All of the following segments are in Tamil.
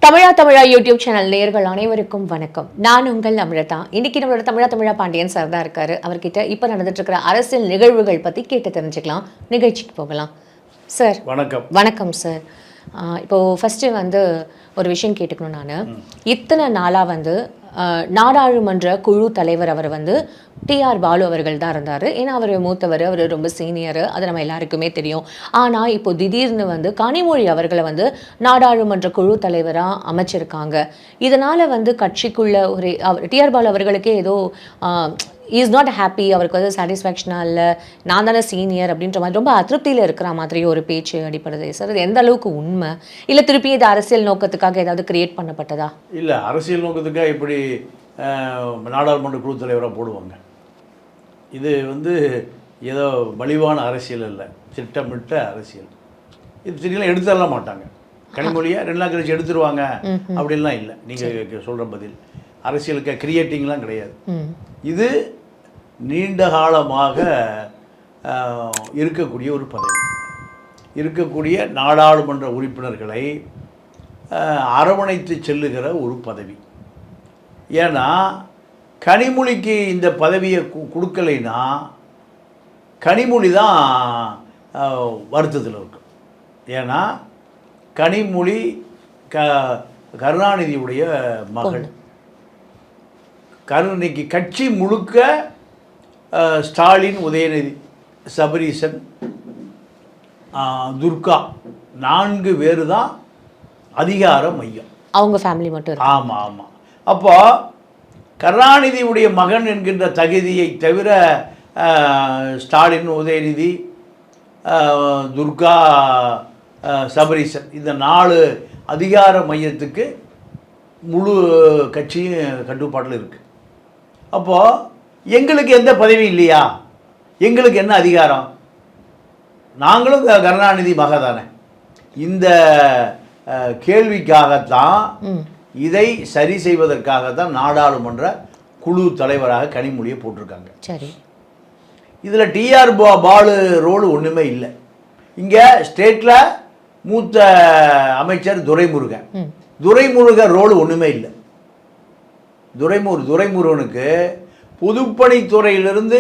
தமிழா யூடியூப் சேனல் நேயர்கள் அனைவருக்கும் வணக்கம். நான் உங்கள் அமிர்தா. இன்னைக்கு நம்மளோட தமிழா பாண்டியன் சார் தான் இருக்காரு. அவர்கிட்ட இப்போ நடந்துட்டு இருக்கிற அரசியல் நிகழ்வுகள் பற்றி கேட்டு தெரிஞ்சுக்கலாம். நிகழ்ச்சிக்கு போகலாம். சார் வணக்கம். வணக்கம் சார். இப்போது ஃபஸ்ட்டு ஒரு விஷயம் கேட்டுக்கணும். நான் இத்தனை நாளாக நாடாளுமன்ற குழு தலைவர் அவர் டிஆர் பாலு அவர்கள் தான் இருந்தார். ஏன்னா அவர் மூத்தவர், அவர் ரொம்ப சீனியரு, அது நம்ம எல்லாருக்குமே தெரியும். ஆனால் இப்போ திடீர்னு கனிமொழி அவர்களை நாடாளுமன்ற குழு தலைவராக அமைச்சிருக்காங்க. இதனால் கட்சிக்குள்ள ஒரு டிஆர் பாலு அவர்களுக்கே ஏதோ இஸ் நாட் ஹாப்பி, அவருக்கு சாட்டிஸ்ஃபேக்ஷனாக இல்லை, நான் தானே சீனியர் அப்படின்ற மாதிரி ரொம்ப அதிருப்தியில் இருக்கிற மாதிரி ஒரு பேச்சு அடிப்படுது சார். அது எந்த அளவுக்கு உண்மை, இல்லை திருப்பி இது அரசியல் நோக்கத்துக்காக ஏதாவது கிரியேட் பண்ணப்பட்டதா? இல்லை, அரசியல் நோக்கத்துக்காக இப்படி நாடாளுமன்ற குழு தலைவராக போடுவாங்க. இது ஏதோ மலிவான அரசியல் இல்லை, திட்டமிட்ட அரசியல். இது திடீர்னு எடுத்துடலாம் மாட்டாங்க. கனிமொழியை 2 நாள் கழிச்சு எடுத்துருவாங்க அப்படின்லாம் இல்லை. நீங்கள் சொல்கிற பதில் அரசியலுக்கு கிரியேட்டிங்லாம் கிடையாது. இது நீண்ட காலமாக இருக்கக்கூடிய ஒரு பதவி. இருக்கக்கூடிய நாடாளுமன்ற உறுப்பினர்களை அரவணைத்து செல்லுகிற ஒரு பதவி. ஏன்னா கனிமொழிக்கு இந்த பதவியை கொடுக்கலைன்னா கனிமொழி தான் வருத்தத்தில் இருக்கும். ஏன்னா கனிமொழி கருணாநிதியுடைய மகள். இன்னைக்கு கட்சி முழுக்க ஸ்டாலின், உதயநிதி, சபரீசன், துர்கா 4 பேர் தான் அதிகார மையம். அவங்க ஃபேமிலி மட்டும். ஆமாம் ஆமாம். அப்போ கருணாநிதியுடைய மகன் என்கின்ற தகுதியை தவிர ஸ்டாலின், உதயநிதி, துர்கா, சபரீசன் இந்த 4 அதிகார மையத்துக்கு முழு கட்சியும் கட்டுப்பாட்டில் இருக்குது. அப்போது எங்களுக்கு எந்த பதவியும் இல்லையா? எங்களுக்கு என்ன அதிகாரம்? நாங்களும் கருணாநிதி மக தானே. இந்த கேள்விக்காகத்தான், இதை சரி செய்வதற்காகத்தான் நாடாளுமன்ற குழு தலைவராக கனிமொழியை போட்டிருக்காங்க. சரி, இதில் டிஆர் பாலு ரோடு ஒன்றுமே இல்லை. இங்கே ஸ்டேட்டில் மூத்த அமைச்சர் துரைமுருகன் ரோடு ஒன்றுமே இல்லை. துரைமுருகனுக்கு பொதுப்பணித்துறையிலிருந்து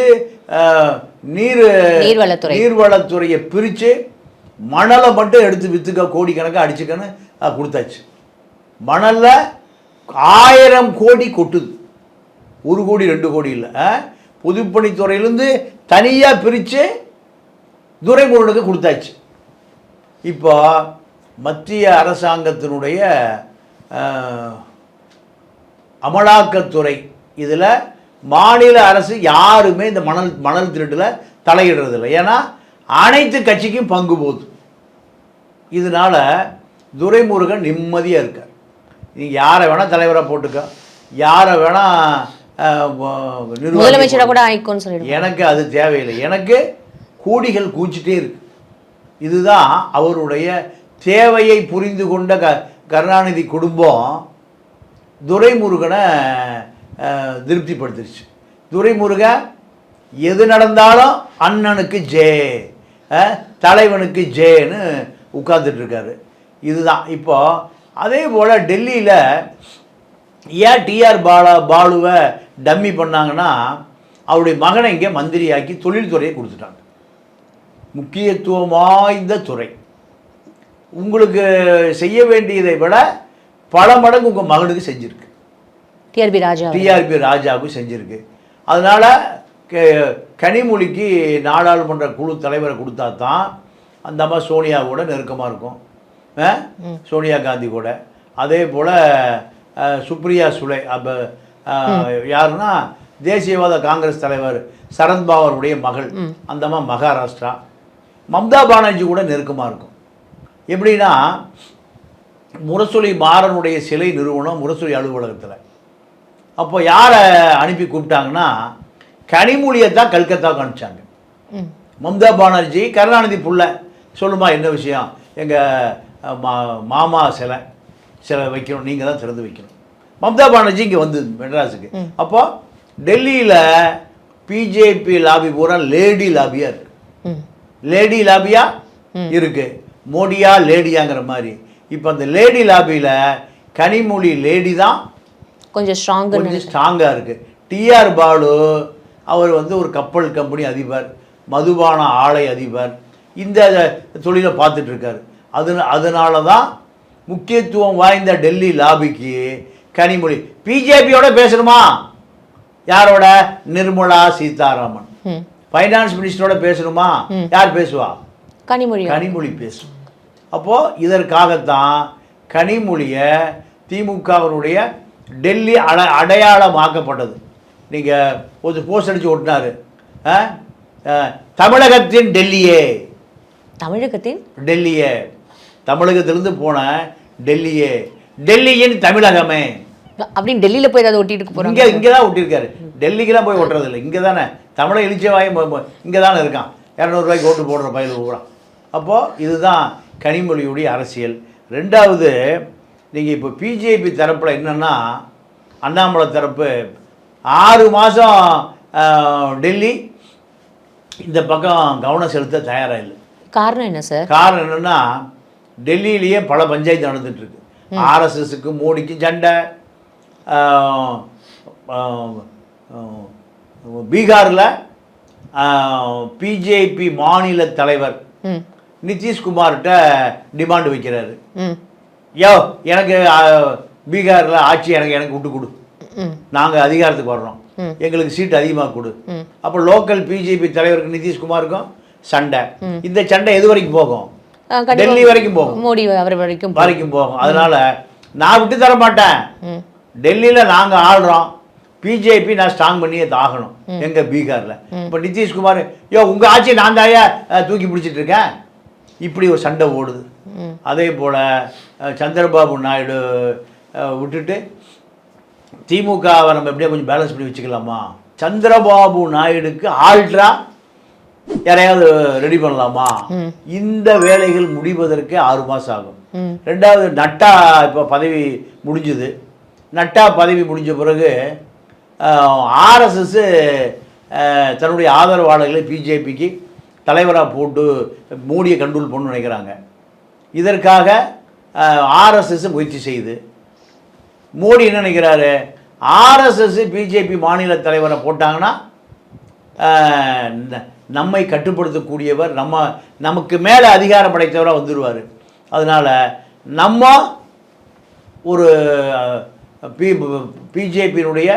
நீர்வளத்துறையை பிரித்து மணலை மட்டும் எடுத்து விற்றுக்க, கோடிக்கணக்காக அடிச்சுக்கன்னு கொடுத்தாச்சு. மணலில் 1000 கோடி கொட்டுது. 1 கோடி 2 கோடி இல்லை. பொதுப்பணித்துறையிலேருந்து தனியாக பிரித்து துரைமுருகனுக்கு கொடுத்தாச்சு. இப்போ மத்திய அரசாங்கத்தினுடைய அமலாக்கத்துறை இதில் மாநில அரசு யாருமே இந்த மணல் திருட்டில் தலையிடுறதில்லை. ஏன்னா அனைத்து கட்சிக்கும் பங்கு போகுது. இதனால் துரைமுருகன் நிம்மதியாக இருக்கார். நீங்கள் யாரை வேணால் தலைவராக போட்டுக்க, யாரை வேணால் முதலமைச்சராக கூட ஆயிக்கோன்னு சொல்லி, எனக்கு அது தேவையில்லை. எனக்கு கோடிகள் கூச்சிட்டே இருக்கு. இதுதான் அவருடைய தேவையை புரிந்து கொண்ட கருணாநிதி குடும்பம் துரைமுருகனை திருப்திப்படுத்திருச்சு. துரைமுருகன் எது நடந்தாலும் அண்ணனுக்கு ஜே, தலைவனுக்கு ஜேன்னு உட்கார்ந்துட்டுருக்காரு. இதுதான் இப்போ. அதே போல் டெல்லியில் ஏன் டிஆர் பாலுவை டம்மி பண்ணாங்கன்னா, அவருடைய மகனை இங்கே மந்திரியாக்கி தொழில்துறையை கொடுத்துட்டாங்க. முக்கியத்துவம் வாய்ந்த துறை. உங்களுக்கு செய்ய வேண்டியதை விட பல மடங்கு உங்கள் மகனுக்கு செஞ்சுருக்கு. டிஆர்பி ராஜாவுக்கு செஞ்சுருக்கு. அதனால் கனிமொழிக்கு நாடாளுமன்ற குழு தலைவரை கொடுத்தா தான் அந்த அம்மா சோனியா கூட நெருக்கமாக இருக்கும், சோனியா காந்தி கூட. அதே போல் சுப்ரியா சுலே, அப்போ யாருன்னா தேசியவாத காங்கிரஸ் தலைவர் சரத்பவாருடைய மகள், அந்த அம்மா மகாராஷ்டிரா. மம்தா பானர்ஜி கூட நெருக்கமாக இருக்கும். எப்படின்னா முரசொலி மாறனுடைய சிலை நிறுவனம் முரசொலி அலுவலகத்தில். அப்போ யாரை அனுப்பி கூப்பிட்டாங்கன்னா கனிமொழியை தான் கல்கத்தாவுக்கு அனுப்பிச்சாங்க. மம்தா பானர்ஜி கருணாநிதி புள்ள, சொல்லுமா என்ன விஷயம், எங்கள் மாமா சிலை வைக்கணும், நீங்கள் தான் திறந்து வைக்கணும். மம்தா பானர்ஜி இங்கே வந்து மெட்ராஸுக்கு. அப்போ டெல்லியில் பிஜேபி லாபி பூரா லேடி லாபியாக இருக்குது. லேடி லாபியாக இருக்குது. மோடியா லேடியாங்கிற மாதிரி. இப்போ அந்த லேடி லாபியில் கனிமொழி லேடி தான் கொஞ்சம் ஸ்ட்ராங்காக இருக்குது. டிஆர் பாலு அவர் வந்து ஒரு கப்பல் கம்பெனி அதிபர், மதுபான ஆலை அதிபர், இந்த தொழிலை பார்த்துட்ருக்காரு. அதனால தான் முக்கியத்துவம் வாய்ந்த டெல்லி லாபிக்கு கனிமொழி பிஜேபியோட பேசணுமா? யாரோட? நிர்மலா சீதாராமன். ஃபைனான்ஸ் மினிஸ்டரோட பேசணுமா? யார் பேசுவா? கனிமொழி பேசும். அப்போது இதற்காகத்தான் கனிமொழியை திமுகவினுடைய டெல்லி அடையாளமாக்கப்பட்டது. நீங்கள் ஒரு போஸ்ட் அடித்து ஓட்டினார், தமிழகத்தின் டெல்லியே, தமிழகத்திலிருந்து போன டெல்லியே, டெல்லியின் தமிழகமே அப்படின்னு டெல்லியில் போய் ஏதாவது ஒட்டிட்டு போகிறாங்க. இங்கே தான் ஒட்டியிருக்காரு, டெல்லிக்கெல்லாம் போய் ஒட்டுறதில்லை. இங்கே தானே தமிழக இழிச்சவாயும் இங்கே தானே இருக்கான். 200 ரூபாய்க்கு ஓட்டு போடுற பயிர் பூரா. அப்போது இதுதான் கனிமொழியுடைய அரசியல். ரெண்டாவது, நீங்கள் இப்போ பிஜேபி தரப்பில் என்னென்னா, அண்ணாமலை தரப்பு 6 மாதம் டெல்லி இந்த பக்கம் கவனம் செலுத்த தயாராக இல்லை. காரணம் என்ன சார்? காரணம் என்னென்னா, டெல்லியிலேயே பல பஞ்சாயத்து நடந்துகிட்ருக்கு. ஆர்எஸ்எஸ்க்கு மோடிக்கும் சண்டை, பீகாரில் பிஜேபி மாநில தலைவர் நிதிஷ்குமார்கிட்ட டிமாண்ட் வைக்கிறாரு. எனக்கு பீகாரில் ஆட்சி எனக்கு விட்டு கொடு, நாங்கள் அதிகாரத்துக்கு வர்றோம், எங்களுக்கு சீட் அதிகமாக கொடு. அப்போ லோக்கல் பிஜேபி தலைவருக்கு நிதிஷ்குமாருக்கும் சண்டை. இந்த சண்டை எது வரைக்கும் போகும்? டெல்லி வரைக்கும் போகும், மோடி வரைக்கும் போகும். அதனால நான் விட்டு தர மாட்டேன். டெல்லியில் நாங்கள் ஆள்றோம், பிஜேபி நான் ஸ்ட்ராங் பண்ணியே ஆகணும் எங்க பீகாரில். இப்போ நிதிஷ்குமார், உங்கள் ஆட்சியை நான் தாயா தூக்கி பிடிச்சிட்டு இருக்கேன், இப்படி ஒரு சண்டை ஓடுது. அதே போல் சந்திரபாபு நாயுடு விட்டுட்டு திமுகவை நம்ம எப்படியா கொஞ்சம் பேலன்ஸ் பண்ணி வச்சுக்கலாமா? சந்திரபாபு நாயுடுக்கு ஆல்ட்ரா யாரையாவது ரெடி பண்ணலாமா? இந்த வேலைகள் முடிவதற்கு 6 மாதம் ஆகும். ரெண்டாவது, நட்டா இப்போ பதவி முடிஞ்சுது. நட்டா பதவி முடிஞ்ச பிறகு ஆர்எஸ்எஸ் தன்னுடைய ஆதரவாளர்களை பிஜேபிக்கு தலைவராக போட்டு மோடியை கண்ட்ரோல் பண்ணணும்னு நினைக்கிறாங்க. இதற்காக ஆர்எஸ்எஸ் முயற்சி செய்யுது. மோடி என்ன நினைக்கிறாரு? ஆர்எஸ்எஸ் பிஜேபி மாநில தலைவரை போட்டாங்கன்னா நம்மை கட்டுப்படுத்தக்கூடியவர், நமக்கு மேலே அதிகாரம் படைத்தவராக வந்துடுவார். அதனால் நம்ம ஒரு பிஜேபியினுடைய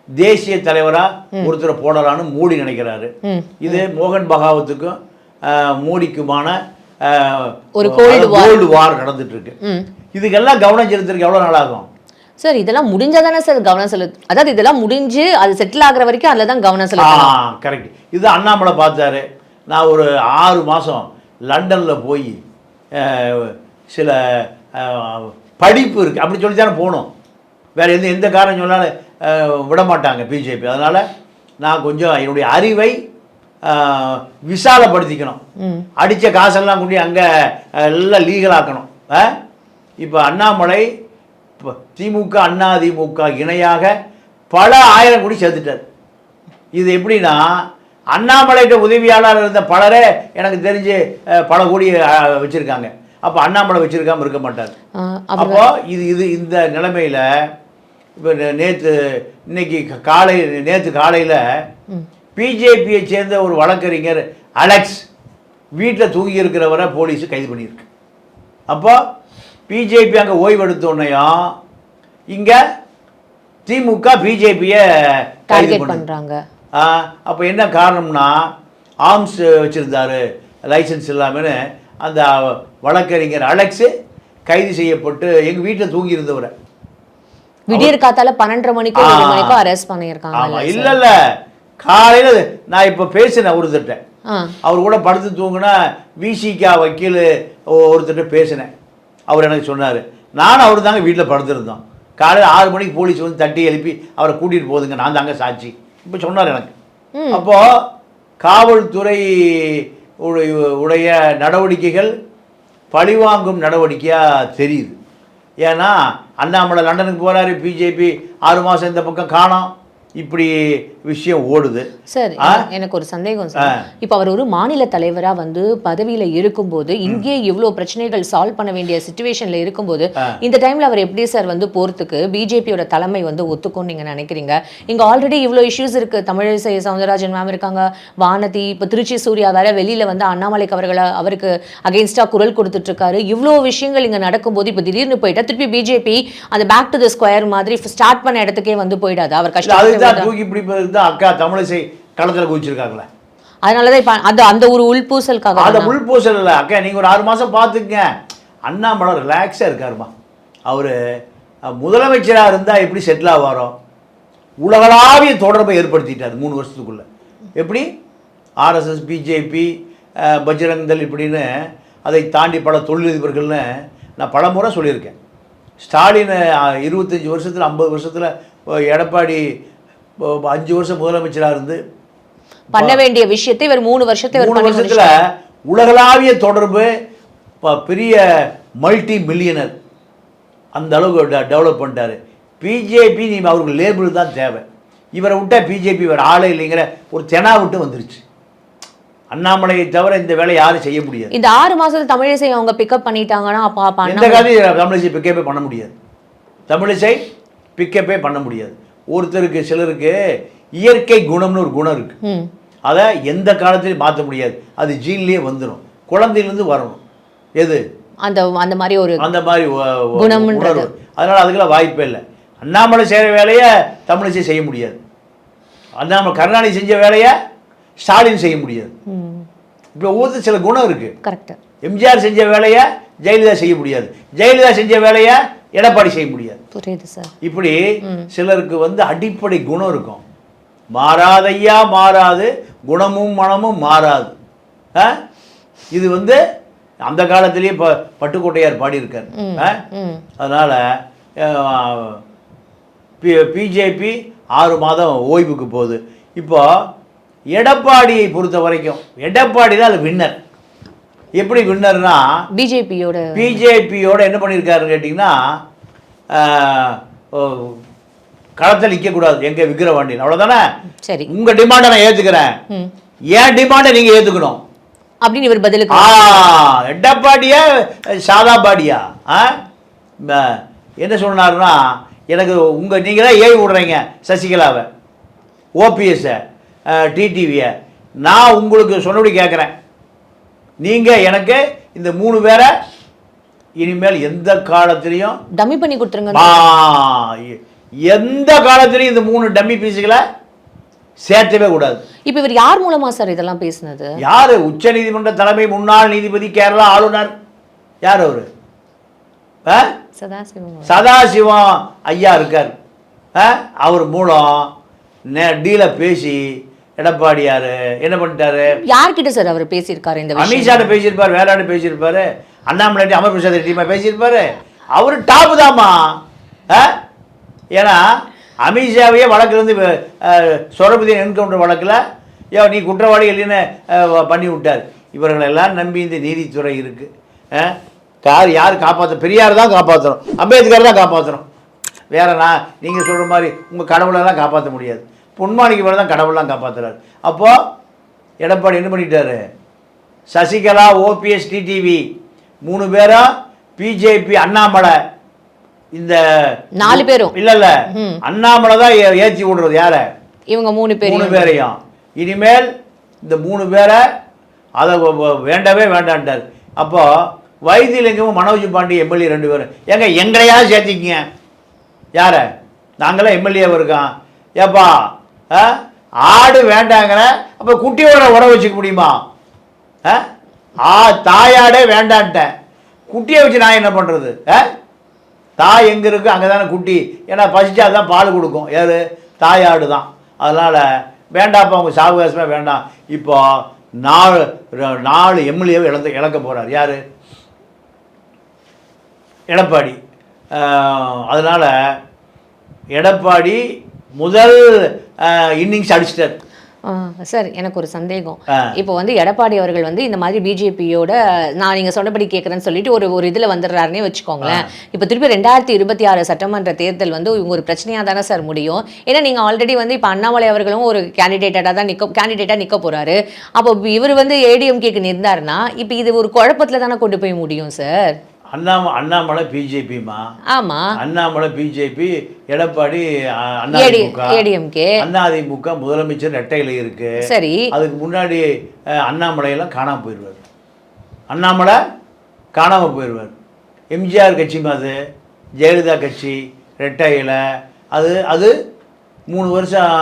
தேசிய தலைவராக ஒருத்தரை போடலான்னு மோடி நினைக்கிறாரு. இது மோகன் பகாவத்துக்கும் மோடிக்குமான ஒரு கோல்டு வார் நடந்துட்டு இருக்கு. இதுக்கெல்லாம் கவனம் செலுத்துறதுக்கு எவ்வளோ நாள் ஆகும் சார்? இதெல்லாம் முடிஞ்சாதானே சார் கவனம் செலுத்து, அதாவது இதெல்லாம் முடிஞ்சு அது செட்டில் ஆகிற வரைக்கும் அதில் தான் கவனம் செலுத்தணும். கரெக்ட். இது அண்ணாமலை பார்த்தாரு. நான் ஒரு 6 மாதம் லண்டனில் போய் சில படிப்பு இருக்குது அப்படி சொல்லி தானே போகணும். வேறு எந்த காரணம் சொன்னாலும் விட மாட்டாங்க பிஜேபி. அதனால் நான் கொஞ்சம் என்னுடைய அறிவை விசாலப்படுத்திக்கணும். அடித்த காசெல்லாம் கொண்டு அங்கே எல்லாம் லீகலாக்கணும். இப்போ அண்ணாமலை திமுக அதிமுக இணையாக பல 1000 கோடி சேர்த்துட்டார். இது எப்படின்னா, அண்ணாமலைகிட்ட உதவியாளர் இருந்த பலரே எனக்கு தெரிஞ்சு பல கோடி வச்சுருக்காங்க. அப்போ அண்ணாமலை வச்சுருக்காமல் இருக்க மாட்டார். அப்போ இந்த நிலைமையில் இப்போ நேற்று காலையில் பிஜேபியை சேர்ந்த ஒரு வழக்கறிஞர் அலெக்ஸ் வீட்டில் தூங்கி இருக்கிறவரை போலீஸு கைது பண்ணியிருக்கு. அப்போ பிஜேபி அங்கே ஓய்வெடுத்தோன்னையும் இங்கே திமுக பிஜேபியை கைது பண்ணுறாங்க. அப்போ என்ன காரணம்னா, ஆர்ம்ஸ் வச்சுருந்தாரு லைசன்ஸ் இல்லாமல் அந்த வழக்கறிஞர் அலெக்ஸு கைது செய்யப்பட்டு எங்கள் வீட்டில் தூங்கி இருந்தவரை விடியற் காத்தால 12:30 மணிக்கோ அரெஸ்ட் பண்ணியிருக்காங்க. இல்லை காலையில் நான் இப்போ பேசினேன் ஒருத்தர்கிட்ட, அவர் கூட படுத்து தூங்கினா விசிகா வக்கீல் ஒருத்தர்கிட்ட பேசினேன். அவர் எனக்கு சொன்னார், நானும் அவர் தாங்க வீட்டில் படுத்துருந்தோம். காலையில் 6 மணிக்கு போலீஸ் வந்து தட்டி எழுப்பி அவரை கூட்டிகிட்டு போகுதுங்க, நான் தாங்க சாட்சி இப்போ சொன்னார் எனக்கு. அப்போது காவல்துறை உடைய நடவடிக்கைகள் பழிவாங்கும் நடவடிக்கையாக தெரியுது. ஏன்னா அண்ணாமலை லண்டனுக்கு போகிறாரு, பிஜேபி 6 மாதம் இந்த பக்கம் காணோம், இப்படி விஷயம் ஓடுது. சார் எனக்கு ஒரு சந்தேகம் சார். இப்போ அவர் ஒரு மாநில தலைவரா வந்து பதவியில இருக்கும்போது இங்கே இவ்வளோ பிரச்சனைகள் சால்வ் பண்ண வேண்டிய சிச்சுவேஷன்ல இருக்கும்போது இந்த டைம்ல அவர் எப்படி சார் வந்து போறதுக்கு பிஜேபியோட தலைமை வந்து ஒத்துக்கும் நீங்க நினைக்கிறீங்க? இங்க ஆல்ரெடி இவ்வளோ இஷ்யூஸ் இருக்கு. தமிழிசை சவுந்தரராஜன் மேம் இருக்காங்க, வானதி, இப்போ திருச்சி சூர்யா வேற வெளியில வந்து அண்ணாமலைக்கு அவருக்கு அகெயின்ஸ்டா குரல் கொடுத்துட்டு இருக்காரு. இவ்வளோ விஷயங்கள் இங்க நடக்கும்போது இப்போ திடீர்னு போயிட்டா திருப்பி பிஜேபி அந்த பேக் டு தி ஸ்கொயர் மாதிரி ஸ்டார்ட் பண்ண இடத்துக்கே வந்து போயிடாது. அவர் கஷ்டம் தூக்கி பிடிப்பதுக்கு தான் அக்கா தமிழிசை களத்தில் குதிச்சிருக்காங்களே. அதனாலதான் இப்போ அந்த ஒரு உள்பூசலுக்காக. அந்த உள்பூசல் இல்லை அக்கா, நீங்கள் ஒரு 6 மாதம் பார்த்துக்குங்க. அண்ணாமலை ரிலாக்ஸாக இருக்காருமா. அவர் முதலமைச்சராக இருந்தால் எப்படி செட்டில் ஆவாரோ உலகளாவிய தொடர்பை ஏற்படுத்திட்டார் 3 வருஷத்துக்குள்ளே. எப்படி ஆர்எஸ்எஸ், பிஜேபி, பஜ்ரங்தள் இப்படின்னு அதை தாண்டி பல தொழிலதிபர்கள்னு நான் பல முறை சொல்லியிருக்கேன். ஸ்டாலின் 25 வருஷத்தில் 50 வருஷத்தில் எடப்பாடி 5 வருஷம் முதலமைச்சராக இருந்து பண்ண வேண்டிய விஷயத்தை இவர் 3 வருஷத்தில் உலகளாவிய தொடர்பு, பெரிய மல்டி மில்லியனர் அந்த அளவுக்கு டெவலப் பண்ணிட்டாரு. பிஜேபி நீ அவருக்கு லேபிள் தான் தேவை. இவரை விட்டா பிஜேபி வேறு ஆளே இல்லைங்கிற ஒரு தெனா விட்டு வந்துருச்சு. அண்ணாமலையை தவிர இந்த வேலை யாரும் செய்ய முடியாது. இந்த 6 மாசத்துல தமிழிசை அவங்க பிக்கப் பண்ணிட்டாங்கன்னா எந்த காலத்தையும் தமிழிசை பிக்கப்பே பண்ண முடியாது. தமிழிசை பிக்கப்பே பண்ண முடியாது. ஒருத்தருக்கு சிலருக்கு இயற்கை குணம்னு ஒரு குணம் இருக்கு. அதை எந்த காலத்திலையும் மாற்ற முடியாது. அது ஜீன்லேயே வந்துடும், குழந்தையிலேருந்து வரணும். எது அந்த மாதிரி ஒரு அந்த மாதிரி உணர்வு. அதனால் அதுக்கெல்லாம் வாய்ப்பே இல்லை. அண்ணாமலை செய்கிற வேலையை தமிழிசை செய்ய முடியாது. அண்ணாமலை கருணாநிதி செஞ்ச வேலையை ஸ்டாலின் செய்ய முடியாது. இப்போ ஒவ்வொருத்தர் சில குணம் இருக்குது. கரெக்ட். எம்ஜிஆர் செஞ்ச வேலையை ஜெயலலிதா செய்ய முடியாது, ஜெயலலிதா செஞ்ச வேலையை எடப்பாடி செய்ய முடியாது. புரியுது சார். இப்படி சிலருக்கு வந்து அடிப்படை குணம் இருக்கும். மாறாதையா மாறாது, குணமும் மனமும் மாறாது. இது வந்து அந்த காலத்திலேயே பட்டுக்கோட்டையார் பாடியிருக்கார். அதனால் பிஜேபி 6 மாதம் ஓய்வுக்கு போகுது. இப்போ எடப்பாடியை பொறுத்த வரைக்கும் எடப்பாடி தான் அது வின்னர். எப்படி வின்னர்னா பிஜேபியோட என்ன பண்ணியிருக்காருன்னு கேட்டிங்கன்னா, களத்தில் நிற்கக்கூடாது எங்க விக்கிரவாண்டியில், அவ்வளோதானே. சரி, உங்கள் டிமாண்டை நான் ஏற்றுக்கிறேன், ஏன் டிமாண்டை நீங்கள் ஏற்றுக்கணும் அப்படின்னு இவர் பதிலுக்கு. எடப்பாடியா சாதாபாடியா என்ன சொன்னார்னா, எனக்கு நீங்கள் தான் ஏவி விடுறீங்க சசிகலாவை, ஓபிஎஸ்ஸை, டிடிவியை. நான் உங்களுக்கு சொன்னபடி கேட்குறேன். நீங்கள் எனக்கு இந்த 3 பேரை இனிமேல் எந்த காலத்திலையும் டம்மி பண்ணி கொடுத்துருங்க. எந்த காலத்திலையும் இந்த 3 டம்மி பீஸுகளை சேர்த்தவே கூடாது. இப்போ இவர் யார் மூலமா சார் இதெல்லாம் பேசுனது? யாரு? உச்ச நீதிமன்ற தலைமை முன்னாள் நீதிபதி, கேரளா ஆளுநர். யார் அவரு? சதாசிவம் ஐயா இருக்கார். அவர் மூலம் டீலை பேசி எடப்பாடியார் என்ன பண்ணிட்டாரு? யார்கிட்ட சார் அவர் பேசியிருக்காரு? இந்த அமித்ஷாட்ட பேசியிருப்பார், வேற யாரும் பேசியிருப்பாரு, அண்ணாமலை, அமர் பிரசாத் ரெட்டிமா பேசியிருப்பாரு. அவர் டாப்பு தாம்மா. ஏன்னா அமித்ஷாவையே வழக்கிலிருந்து சொரபதியின் என்கவுண்டர் வழக்கில் நீ குற்றவாளி இல்லைன்னு பண்ணி விட்டார். இவர்களெல்லாம் நம்பி இந்த நீதித்துறை இருக்குது. யார் காப்பாற்ற? பெரியார் தான் காப்பாற்றணும், அம்பேத்கர் தான் காப்பாற்றணும். வேற நீங்கள் சொல்கிற மாதிரி உங்கள் கடவுளெல்லாம் காப்பாற்ற முடியாது. பொன்மாணிக்கு மேலே தான் கடவுள்லாம் காப்பாற்றுறாரு. அப்போது எடப்பாடி என்ன பண்ணிட்டாரு? சசிகலா, ஓபிஎஸ், டிடிவி 3 பேரும், பிஜேபி, அண்ணாமலை, இந்த 4 பேரும் இல்லை அண்ணாமலை தான் ஏற்றி விடுறது. யார? இவங்க 3 பேரையும். இனிமேல் இந்த 3 பேரை அதை வேண்டவே வேண்டான்ட்டார். அப்போது வைத்தியலிங்கமும் மனோஜ் பாண்டி எம்எல்ஏ 2 பேரும் எங்களையாவது சேர்த்திக்கிங்க. யார? நாங்களாம் எம்எல்ஏவாக இருக்கோம். ஏப்பா ஆடு வேண்டாங்கிற, அப்போ குட்டியோட உறவு வச்சுக்க முடியுமா? தாயாடே வேண்டான்ட்டேன், குட்டியை வச்சு நான் என்ன பண்ணுறது? தாய் எங்கே இருக்குது அங்கே தானே குட்டி. ஏன்னா பசிச்சா தான் பால் கொடுக்கும். யார்? தாயாடு தான். அதனால் வேண்டாப்பா, அவங்க சாவகாசமாக வேண்டாம். இப்போ 4 எம்எல்ஏவை இழக்க போகிறார். யார்? எடப்பாடி. அதனால் எடப்பாடி முதல் இன்னிங்ஸ் அடிச்சிட்டார். சார் எனக்கு ஒரு சந்தேகம். இப்போ வந்து எடப்பாடி அவர்கள் வந்து இந்த மாதிரி பிஜேபியோட நான் நீங்க சொன்னபடி கேட்குறேன்னு சொல்லிட்டு ஒரு இதுல வந்துடுறாருன்னே வச்சுக்கோங்களேன். இப்போ திருப்பி 2026 சட்டமன்ற தேர்தல் வந்து இவங்க ஒரு பிரச்சனையா தானே சார் முடியும்? ஏன்னா நீங்க ஆல்ரெடி வந்து இப்போ அண்ணாமலை அவர்களும் ஒரு கேண்டிடேட்டா நிக்க போறாரு. அப்போ இவர் வந்து ஏடிஎம்கேக்கு நின்றாருன்னா இப்போ இது ஒரு குழப்பத்துல தானே கொண்டு போய் முடியும் சார். அண்ணாமலை பிஜேபிமா? ஆமா, அண்ணாமலை பிஜேபி, எடப்பாடி ஏடிஎம்கே, அதிமுக முதலமைச்சர் ரெட்டையில இருக்கு. சரி, அதுக்கு முன்னாடி அண்ணாமலையெல்லாம் காணாம போயிடுவார். அண்ணாமலை காணாம போயிடுவார். எம்ஜிஆர் கட்சி அது, ஜெயலலிதா கட்சி ரெட்டையில அது அது 3 வருஷம்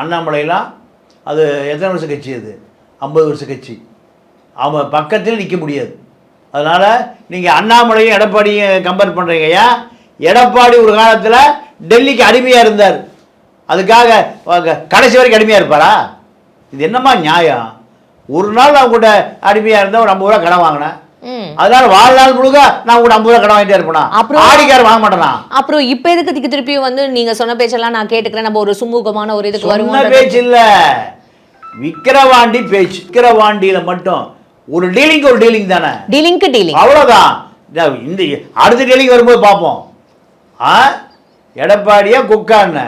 அண்ணாமலையெல்லாம் அது எத்தனை வருஷம் கட்சி? அது 50 வருஷம் கட்சி. அவன் பக்கத்தில் நிற்க முடியாது. அதனால் நீங்கள் அண்ணாமலையும் எடப்பாடியும் கம்பேர் பண்ணுறீங்க. ஏன் எடப்பாடி ஒரு காலத்தில் டெல்லிக்கு அடிமையாக இருந்தார், அதுக்காக கடைசி வரைக்கும் அடிமையாக இருப்பாரா? இது என்னம்மா நியாயம்? ஒரு நாள் நான் கூட அடிமையாக இருந்தால் ஒரு 50 ரூபா கடன் வாங்கினேன், அதனால வாழ்நாள் முழுக்க நான் கூட 50 ரூபா கடன் வாங்கிட்டே இருப்பேனா? ஆடிக்கார வாங்க மாட்டேனா? அப்புறம் இப்போ எதுக்கு திருப்பி வந்து நீங்கள் சொன்ன பேச்செல்லாம் நான் கேட்டுக்கிறேன், நம்ம ஒரு சுமூகமான ஒரு இதுக்கு வருவோம். பேச்சு இல்லை, விக்கிரவாண்டி பேச்சு. விக்கிரவாண்டியில் மட்டும் ஒரு டீலிங் தானே. டீலிங் அவ்வளோதான். இந்த அடுத்த டீலிங் வரும்போது பார்ப்போம். எடப்பாடியா குக்கான்னு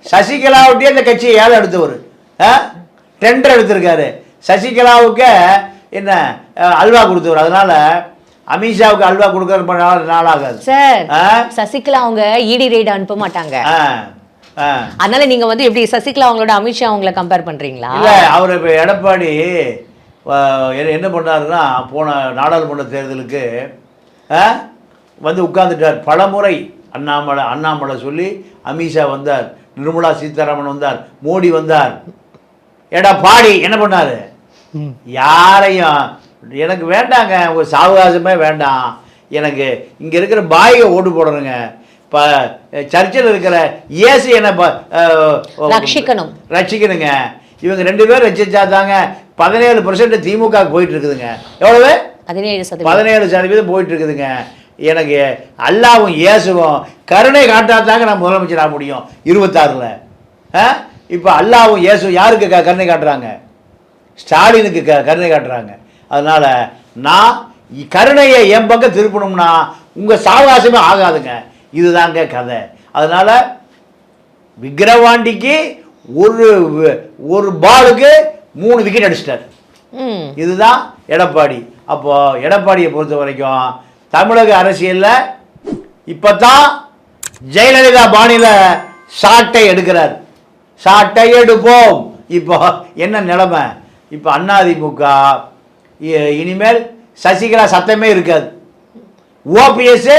சசிகலாவுட்டே இந்த கட்சியை ஏழை எடுத்தவர் டெண்டர் எடுத்திருக்காரு. சசிகலாவுக்கு என்ன அல்வா கொடுத்தவர். அதனால அமித்ஷாவுக்கு அல்வா கொடுக்கற நாளாகாது சார். சசிகலா அவங்க இடி ரெய்டு அனுப்ப மாட்டாங்க. அதனால நீங்க வந்து எப்படி சசிகலா அவங்களோட அமித்ஷா அவங்கள கம்பேர் பண்றீங்களா? இல்ல, அவர் இப்போ எடப்பாடி என்ன பண்ணாருன்னா, போன நாடாளுமன்ற தேர்தலுக்கு வந்து உட்கார்ந்துட்டார். பலமுறை அண்ணாமலை சொல்லி அமித்ஷா வந்தார், நிர்மலா சீதாராமன் வந்தார், மோடி வந்தார். எடப்பாடி என்ன பண்ணாரு? யாரையும் எனக்கு வேண்டாங்க, ஒரு சாவகாசமே வேண்டாம், எனக்கு இங்கே இருக்கிற பாயை ஓட்டு போடணுங்க, இப்போ சர்ச்சில் இருக்கிற இயேசு என்ன ரட்சிக்கணுங்க. இவங்க 2 பேரும் ரசிச்சா தாங்க 17% திமுக போயிட்டு இருக்குதுங்க. எவ்வளவு? 17% போயிட்டு இருக்குதுங்க. எனக்கு அல்லாவும் இயேசுவும் கருணை காட்டாதாங்க நான் முதலமைச்சர் ஆக முடியும் 26ல். இப்போ அல்லாவும் இயேசுவும் யாருக்கு கருணை காட்டுறாங்க? ஸ்டாலினுக்கு கருணை காட்டுறாங்க. அதனால நான் கருணையை என் பக்கம் திருப்பணும்னா உங்கள் சாவகாசமே ஆகாதுங்க. இதுதாங்க கதை. அதனால விக்கிரவாண்டிக்கு ஒரு பாலுக்கு 3 விக்கெட் அடிச்சிட்டார். இதுதான் எடப்பாடி. அப்போ எடப்பாடியை பொறுத்த வரைக்கும் தமிழக அரசியலில் இப்போதான் ஜெயலலிதா பாணியில் ஷாட்டை எடுக்கிறார். ஷாட்டை எடுப்போம். இப்போ என்ன நிலைமை? இப்போ அதிமுக இனிமேல் சசிகலா சத்தமே இருக்காது. ஓபிஎஸ்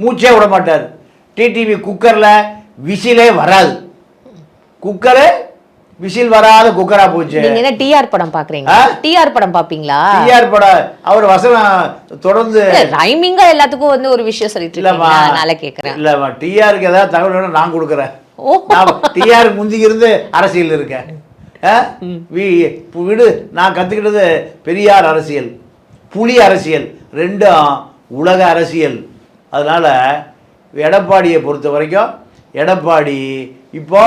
மூச்சே விட மாட்டார். டிடிவி குக்கரில் விசிலே வராது. குக்கரு விசில் வராத குக்கரா போச்சு. நீங்க என்ன டிஆர் படம் பாக்குறீங்க? டிஆர் படம் பாப்பீங்களா? டிஆர் படம் அவர் வசனம் தொடர்ந்து ரைமிங்கா எல்லாத்துக்கும் வந்து ஒரு விஷயம் சொல்லிட்டு இருக்கீங்க, அதனால கேக்குறேன். இல்லம்மா, டிஆருக்கு ஏதாவது தகவல் வேணும் நான் கொடுக்குறேன். டிஆர் முந்தி இருந்து அரசியல் இருக்கேன். விடு, நான் கத்துக்கிட்டது பெரியார் அரசியல், புலி அரசியல், ரெண்டும் உலக அரசியல். அதனால எடப்பாடியை பொறுத்த வரைக்கும் எடப்பாடி இப்போ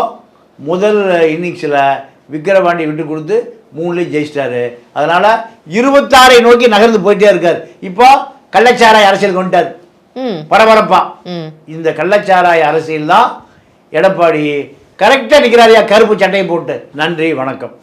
முதல் இன்னிங்ஸில் விக்கிரவாண்டி விட்டு கொடுத்து 3லையும் ஜெயிச்சிட்டாரு. அதனால் 26 நோக்கி நகர்ந்து போயிட்டே இருக்கார். இப்போ கள்ளச்சாராய அரசியல் கொண்டார் பரபரப்பா. இந்த கள்ளச்சாராய அரசியல் தான் எடப்பாடி கரெக்டாக நிற்கிறாரியா, கருப்பு சட்டையை போட்டு. நன்றி, வணக்கம்.